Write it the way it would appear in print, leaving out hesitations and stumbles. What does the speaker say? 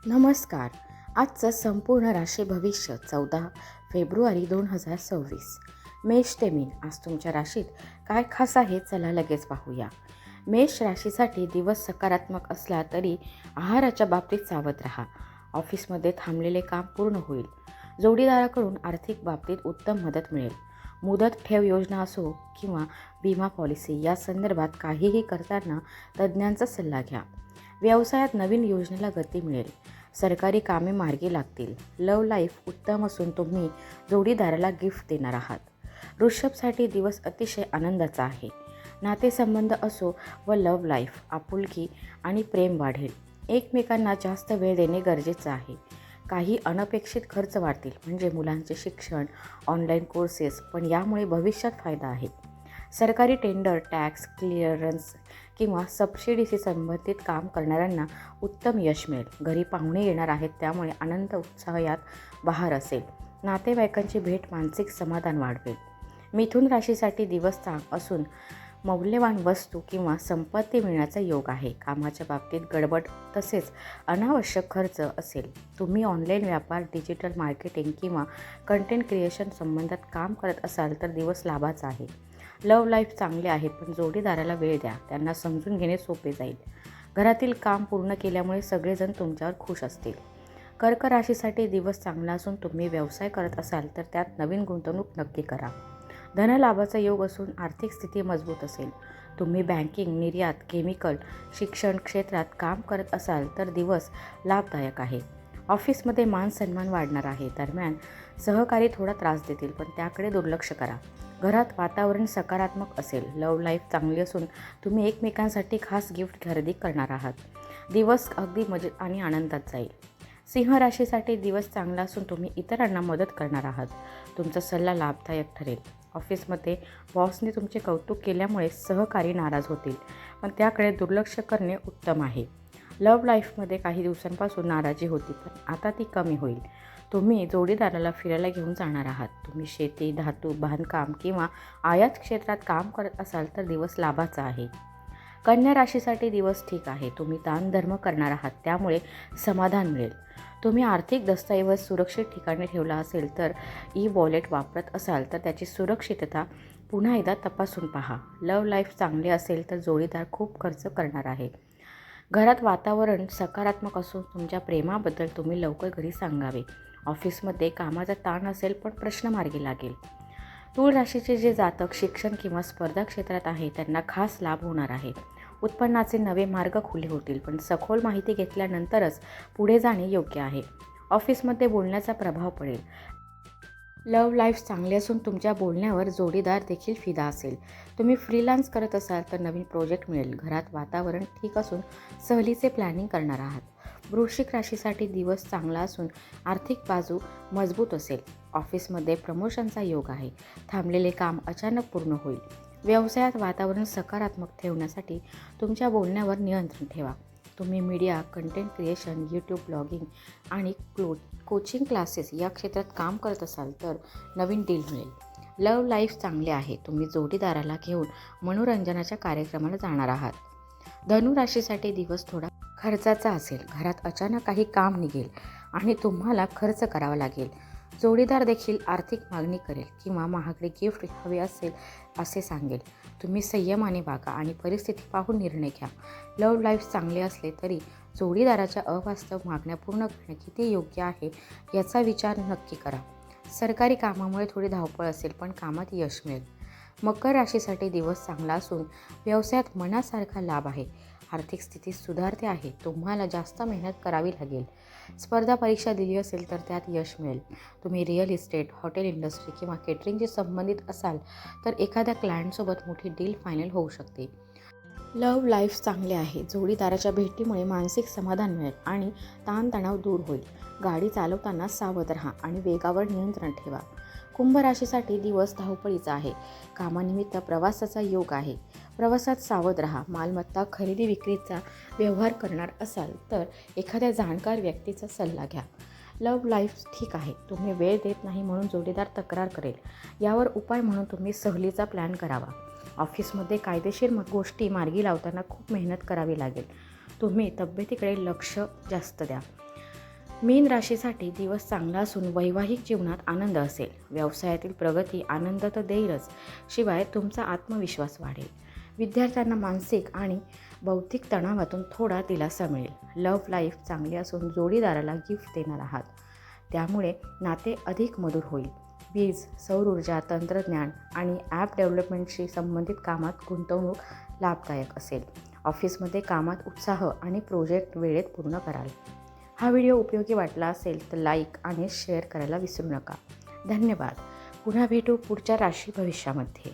नमस्कार. आजचं संपूर्ण राशी भविष्य 14 फेब्रुवारी 2026. मेष ते मीन. आज तुमच्या राशीत काय खास आहे, चला लगेच पाहूया. मेष राशीसाठी दिवस सकारात्मक असला तरी आहाराच्या बाबतीत सावध राहा. ऑफिसमध्ये थांबलेले काम पूर्ण होईल. जोडीदाराकडून आर्थिक बाबतीत उत्तम मदत मिळेल. मुदत ठेव योजना असो किंवा विमा पॉलिसी या संदर्भात काहीही करताना तज्ज्ञांचा सल्ला घ्या. व्यवसायात नवीन योजनेला गती मिळेल. सरकारी कामे मार्गी लागतील. लव्ह लाईफ उत्तम असून तुम्ही जोडीदाराला गिफ्ट देणार आहात. वृषभसाठी दिवस अतिशय आनंदाचा आहे. नातेसंबंध असो व लव्ह लाईफ, आपुलकी आणि प्रेम वाढेल. एकमेकांना जास्त वेळ देणे गरजेचं आहे. काही अनपेक्षित खर्च वाढतील, म्हणजे मुलांचे शिक्षण, ऑनलाईन कोर्सेस, पण यामुळे भविष्यात फायदा आहे. सरकारी टेंडर, टॅक्स क्लिअरन्स किंवा सबसिडीशी संबंधित काम करणाऱ्यांना उत्तम यश मिळेल. घरी पाहुणे येणार आहेत, त्यामुळे आनंद उत्साह यात बहार असेल. नातेवाईकांची भेट मानसिक समाधान वाढवेल. मिथुन राशीसाठी दिवस चांगला असून मौल्यवान वस्तू किंवा संपत्ती मिळण्याचा योग आहे. कामाच्या बाबतीत गडबड तसेच अनावश्यक खर्च असेल. तुम्ही ऑनलाईन व्यापार, डिजिटल मार्केटिंग किंवा कंटेंट क्रिएशन संबंधात काम करत असाल तर दिवस लाभाचा आहे. लव्ह लाईफ चांगले आहे, पण जोडीदाराला वेळ द्या. त्यांना समजून घेणे सोपे जाईल. घरातील काम पूर्ण केल्यामुळे सगळेजण तुमच्यावर खुश असतील. कर्क राशीसाठी दिवस चांगला असून तुम्ही व्यवसाय करत असाल तर त्यात नवीन गुंतवणूक नक्की करा. धनलाभाचा योग असून आर्थिक स्थिती मजबूत असेल. तुम्ही बँकिंग, निर्यात, केमिकल, शिक्षण क्षेत्रात काम करत असाल तर दिवस लाभदायक आहे. ऑफिसमध्ये मान सन्मान वाढणार आहे. दरम्यान सहकारी थोडा त्रास देतील, पण त्याकडे दुर्लक्ष करा. घरात वातावरण सकारात्मक असेल. लव्ह लाईफ चांगली असून तुम्ही एकमेकांसाठी खास गिफ्ट खरेदी करणार आहात. दिवस अगदी मजेत आणि आनंदात जाईल. सिंह राशीसाठी दिवस चांगला असून तुम्ही इतरांना मदत करणार आहात. तुमचा सल्ला लाभदायक ठरेल. ऑफिसमध्ये बॉसने तुमचे कौतुक केल्यामुळे सहकारी नाराज होतील, पण त्याकडे दुर्लक्ष करणे उत्तम आहे. लव्ह लाईफमध्ये काही दिवसांपासून नाराजी होती, पण आता ती कमी होईल. तुम्ही जोडीदाराला फिरायला घेऊन जाणार आहात. तुम्ही शेती, धातू, बांधकाम किंवा आयात क्षेत्रात काम करत असाल तर दिवस लाभाचा आहे. कन्या राशीसाठी दिवस ठीक आहे. तुम्ही दानधर्म करणार आहात, त्यामुळे समाधान मिळेल. तुम्ही आर्थिक दस्तऐवज सुरक्षित ठिकाणी ठेवला असेल तर ई-वॉलेट वापरत असाल तर त्याची सुरक्षितता पुन्हा एकदा तपासून पहा. लव्ह लाईफ चांगले असेल तर जोडीदार खूप खर्च करणार आहे. घरात वातावरण सकारात्मक असून तुमच्या प्रेमाबद्दल तुम्ही लवकर घरी सांगावे. ऑफिसमध्ये कामाचा ताण असेल, पण प्रश्न मार्गी लागेल. तूळ राशीचे जे जातक शिक्षण किंवा स्पर्धा क्षेत्रात आहे त्यांना खास लाभ होणार आहे. उत्पन्नाचे नवे मार्ग खुले होतील, पण सखोल माहिती घेतल्यानंतरच पुढे जाणे योग्य आहे. ऑफिसमध्ये बोलण्याचा प्रभाव पडेल. लव्ह लाईफ चांगली असून तुमच्या बोलण्यावर जोडीदार देखील फिदा असेल. तुम्ही फ्रीलान्स करत असाल तर नवीन प्रोजेक्ट मिळेल. घरात वातावरण ठीक असून सहलीचे प्लॅनिंग करणार आहात. वृश्चिक राशीसाठी दिवस चांगला असून आर्थिक बाजू मजबूत असेल. ऑफिसमध्ये प्रमोशनचा योग आहे. थांबलेले काम अचानक पूर्ण होईल. व्यवसायात वातावरण सकारात्मक ठेवण्यासाठी तुमच्या बोलण्यावर नियंत्रण ठेवा. तुम्ही media, content creation, YouTube, blogging आणि कोचिंग क्लासेस या क्षेत्रात काम करत असाल तर नवीन डील मिळेल. लव्ह लाईफ चांगले आहे. तुम्ही जोडीदाराला घेऊन मनोरंजनाच्या कार्यक्रमाला जाणार आहात. धनु राशीसाठी दिवस थोडा खर्चाचा असेल. घरात अचानक काही काम निघेल आणि तुम्हाला खर्च करावा लागेल. जोडीदार देखील आर्थिक मागणी करेल किंवा महागडे गिफ्ट हवे असेल असे सांगेल. तुम्ही संयमाने वागा आणि परिस्थिती पाहून निर्णय घ्या. लव्ह लाईफ चांगले असले तरी जोडीदाराच्या अवास्तव मागण्या पूर्ण करणे किती योग्य आहे याचा विचार नक्की करा. सरकारी कामामुळे थोडी धावपळ असेल, पण कामात यश मिळेल. मकर राशीसाठी दिवस चांगला असून व्यवसायात मनासारखा लाभ आहे. आर्थिक स्थिती सुधारते आहे. तुम्हाला जास्त मेहनत करावी लागेल. स्पर्धा परीक्षा दिली असेल तर त्यात यश मिळेल. तुम्ही रिअल इस्टेट, हॉटेल इंडस्ट्री किंवा केटरिंगशी संबंधित असाल तर एखाद्या क्लायंटसोबत मोठी डील फायनल होऊ शकते. लव्ह लाईफ चांगले आहे. जोडीदाराच्या भेटीमुळे मानसिक समाधान मिळेल आणि ताणतणाव दूर होईल. गाडी चालवताना सावध राहा आणि वेगावर नियंत्रण ठेवा. कुंभ राशीसाठी दिवस धावपळीचा आहे. कामानिमित्त प्रवासाचा योग आहे. प्रवासात सावध राहा. मालमत्ता खरेदी विक्रीचा व्यवहार करणार असाल तर एखाद्या जाणकार व्यक्तीचा सल्ला घ्या. लव्ह लाईफ ठीक आहे. तुम्ही वेळ देत नाही म्हणून जोडीदार तक्रार करेल. यावर उपाय म्हणून तुम्ही सहलीचा प्लॅन करावा. ऑफिसमध्ये कायदेशीर गोष्टी मार्गी लावताना खूप मेहनत करावी लागेल. तुम्ही तब्येतीकडे लक्ष जास्त द्या. मीन राशीसाठी दिवस चांगला असून वैवाहिक जीवनात आनंद असेल. व्यवसायातील प्रगती आनंद तर देईलच, शिवाय तुमचा आत्मविश्वास वाढेल. विद्यार्थ्यांना मानसिक आणि बौद्धिक तणावातून थोडा दिलासा मिळेल. लव्ह लाईफ चांगली असून जोडीदाराला गिफ्ट देणार आहात, त्यामुळे नाते अधिक मधुर होईल. वीज, सौर ऊर्जा, तंत्रज्ञान आणि ॲप डेव्हलपमेंटशी संबंधित कामात गुंतवणूक लाभदायक असेल. ऑफिसमध्ये कामात उत्साह आणि प्रोजेक्ट वेळेत पूर्ण कराल. हा व्हिडिओ उपयोगी वाटला असेल तर लाईक आणि शेअर करायला विसरू नका. धन्यवाद. पुन्हा भेटू पुढच्या राशी भविष्यामध्ये.